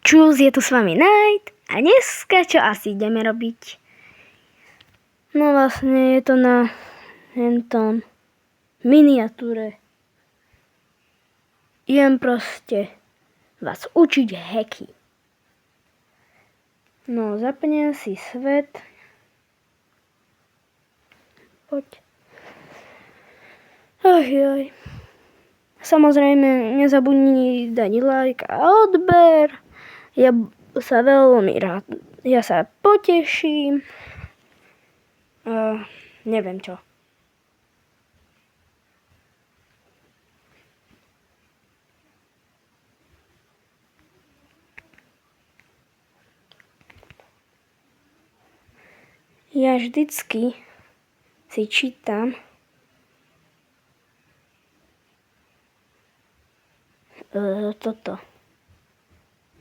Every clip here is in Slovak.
Čus, je tu s vami Night a dneska čo asi ideme robiť? No vlastne je to na hentom miniatúre. Idem proste vás učiť hacky. No, zapnem si svet. Poď. Ojoj. Samozrejme, nezabudni dať like a odber. Ja sa veľmi rád, ja sa poteším. Neviem čo. Ja vždycky si čítam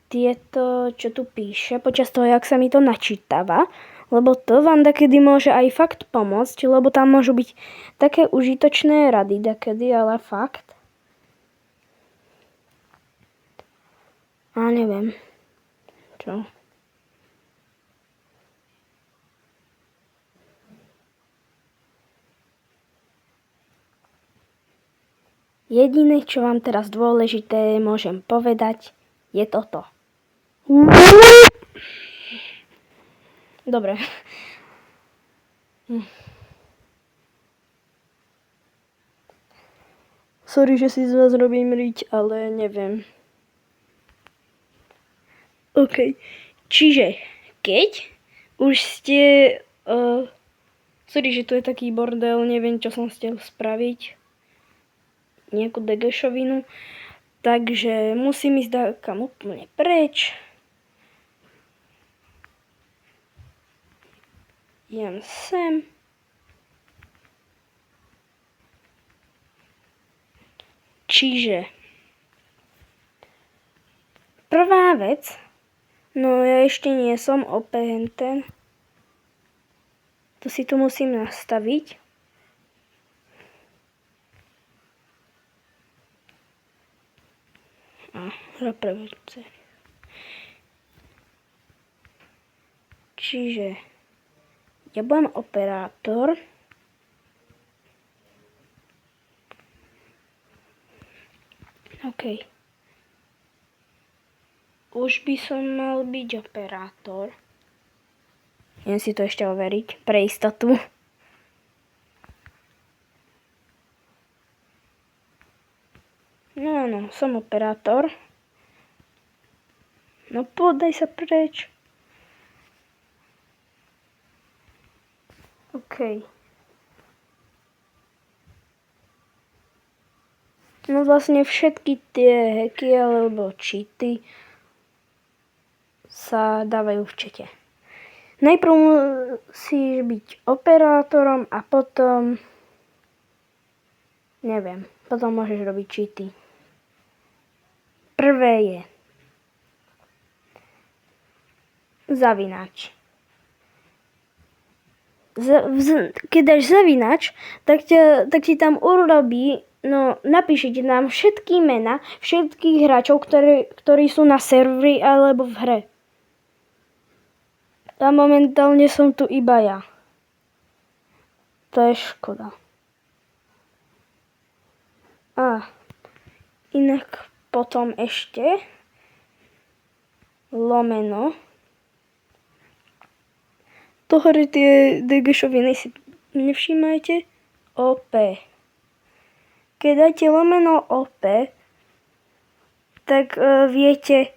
tieto, čo tu píše, počas toho, jak sa mi to načítava, lebo to vám dakedy môže aj fakt pomôcť, lebo tam môžu byť také užitočné rady dakedy, ale fakt. A neviem. Čo? Jediné, čo vám teraz dôležité môžem povedať, je toto. Dobre. Sorry, že si z vás robím riť, ale neviem. OK. Čiže, keď už ste... sorry, že tu je taký bordel, neviem, čo som chcel spraviť. Nejakú degešovinu. Takže musím ísť kam úplne preč. Idem sem. Čiže prvá vec, no ja ešte nie som OP-henten. To si tu musím nastaviť. Čiže ja budem operátor. OK. Už by som mal byť operátor. Idem si to ešte overiť pre istotu. No, som operátor. No, podaj sa preč. OK. No vlastne všetky tie hacky alebo cheaty sa dávajú v čete. Najprv musíš byť operátorom a potom... Neviem, potom môžeš robiť cheaty. Prvé je zavinač. Keď dáš zavinač, tak ti tam urobí, no napíšete nám všetky mená všetkých hráčov, ktorí sú na serveri alebo v hre. A momentálne som tu iba ja. To je škoda. A inak potom ešte lomeno. To hore tie degešoviny si nevšímajte. OP. Keď dáte lomeno OP, tak viete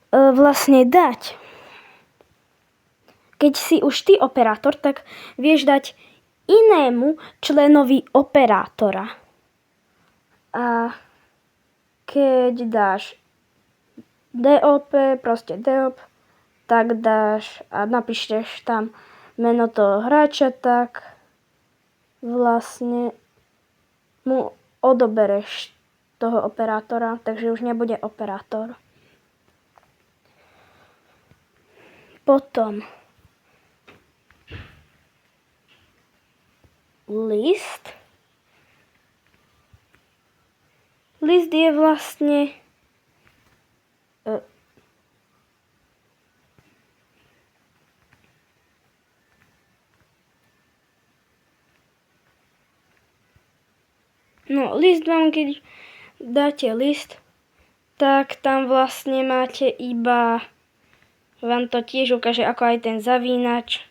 vlastne dať. Keď si už ty operátor, tak vieš dať inému členovi operátora. A keď dáš DOP, proste DOP, tak dáš a napíšeš tam meno toho hráča, tak vlastne mu odobereš toho operátora, takže už nebude operátor. Potom list. List je vlastne No, list vám, keď dáte list, tak tam vlastne máte iba, vám to tiež ukáže ako aj ten zavínač,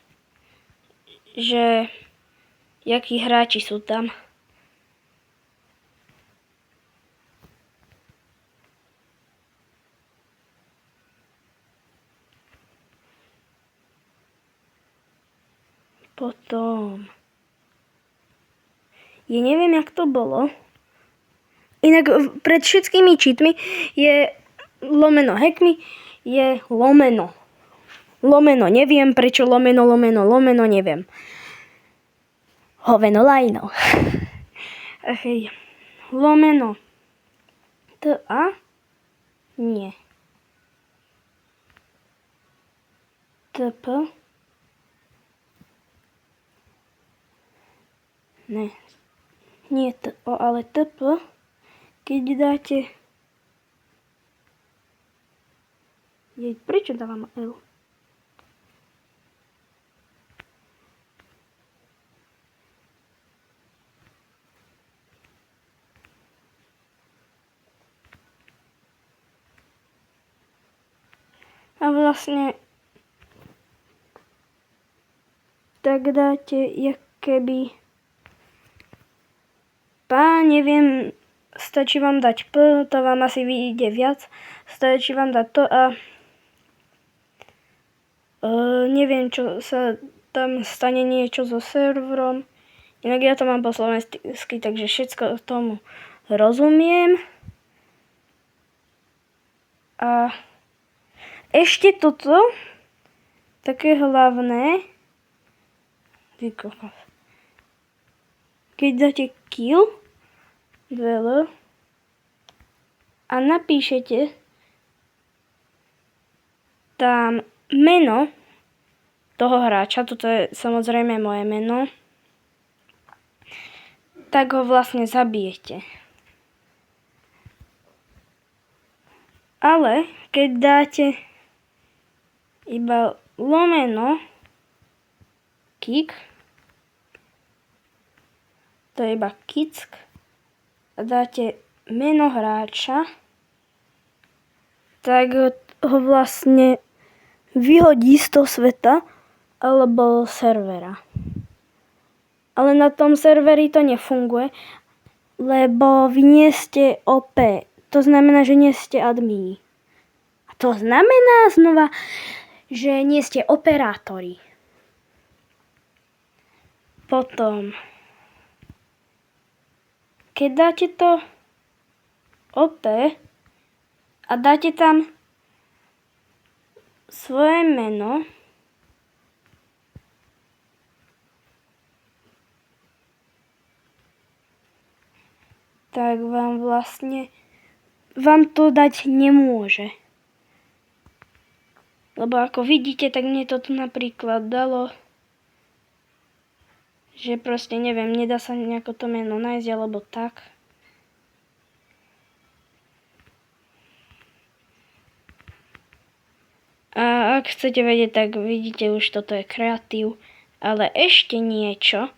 že jakí hráči sú tam. Potom... Ja neviem, jak to bolo. Inak pred všetkými cheatmi je lomeno hackmi, je lomeno. Lomeno, neviem prečo lomeno, neviem. Hoveno lajno. Hej. Lomeno. T-A? Nie. T-P? Ne. Nie T-O, ale T-P. Keď dáte... Prečo dávam L? A vlastne tak dáte, jak keby... neviem, stačí vám dať P, to vám asi vyjde viac. Stačí vám dať to a neviem, čo sa tam stane niečo so serverom. Inak ja to mám po slovensky, takže všetko tomu rozumiem. A ešte toto, také hlavné, keď dáte kill, a napíšete tam meno toho hráča, toto je samozrejme moje meno, tak ho vlastne zabijete. Ale keď dáte iba lomeno kick, to je iba kick, a dáte meno hráča, tak ho vlastne vyhodí z toho sveta alebo servera. Ale na tom serveri to nefunguje, lebo vy nie ste OP. To znamená, že nie ste admini. A to znamená znova, že nie ste operátori. Potom, keď dáte to OP a dáte tam svoje meno, tak vám to dať nemôže. Lebo ako vidíte, tak mne to tu napríklad dalo, že proste neviem, nedá sa nejako to meno nájsť alebo tak. A ak chcete vedieť, tak vidíte už toto je kreatív. Ale ešte niečo,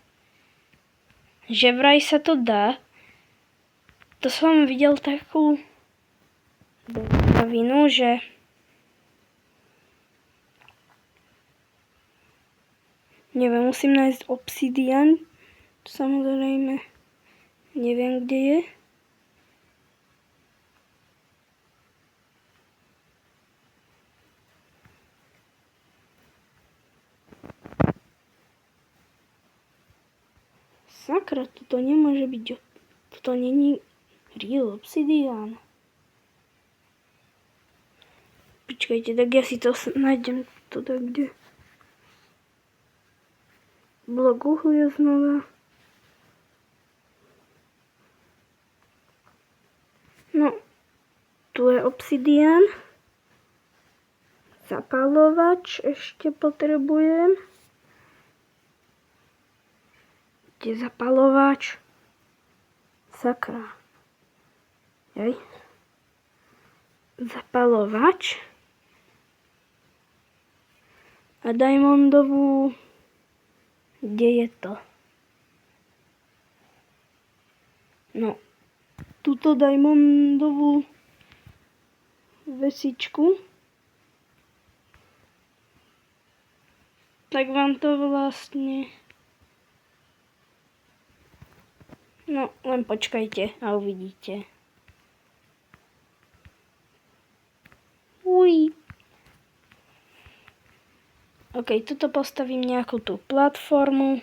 že vraj sa to dá. To som videl takú novinu, že neviem, musím nájsť obsidian. Samozrejme, neviem, kde je. Sakra, toto nemôže byť. Toto není real obsidian. Počkajte, tak ja si to nájdem. Toto kde? Blok uhlia znova. No, tu je obsidian. Zapalovač ešte potrebujem. Kde je zapalovač? Sakra. Hej. Zapalovač. A diamondovú. Kde je to? No, túto diamondovú vesičku. Tak vám to vlastne... No, len počkajte a uvidíte. Uj. OK, tuto postavím nejakú tú platformu.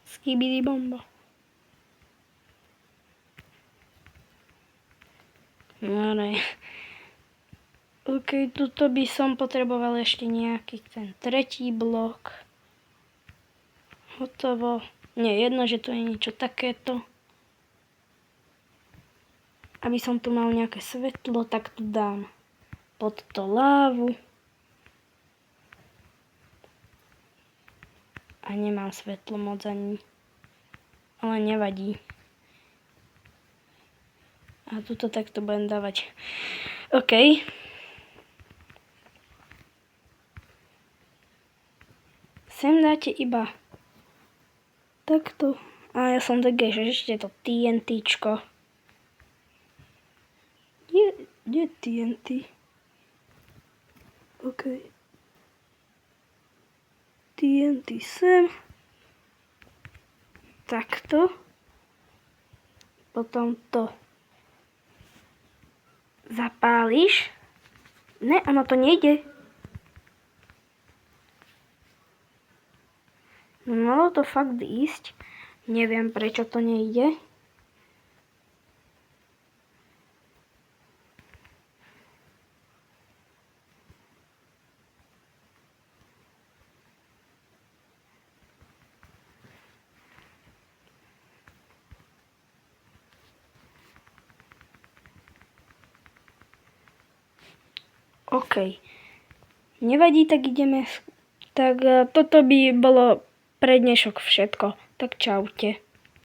Skibidi bomba. Dobre. OK, tuto by som potreboval ešte nejaký ten tretí blok. Hotovo. Nie, jedno, že tu je niečo takéto. Aby som tu mal nejaké svetlo, tak tu dám pod to lávu. A nemám svetlo moc ani. Ale nevadí. A tuto takto budem dávať. OK. Sem dáte iba takto. A ja som také, že ešte to TNTčko. Kde je TNT? OK. TNT sem. Takto. Potom to zapáliš. Ne, ono to nejde. Malo to fakt ísť. Neviem, prečo to nejde. OK. Nevadí, tak ideme. Tak toto by bolo pre dnešok všetko. Tak čaute.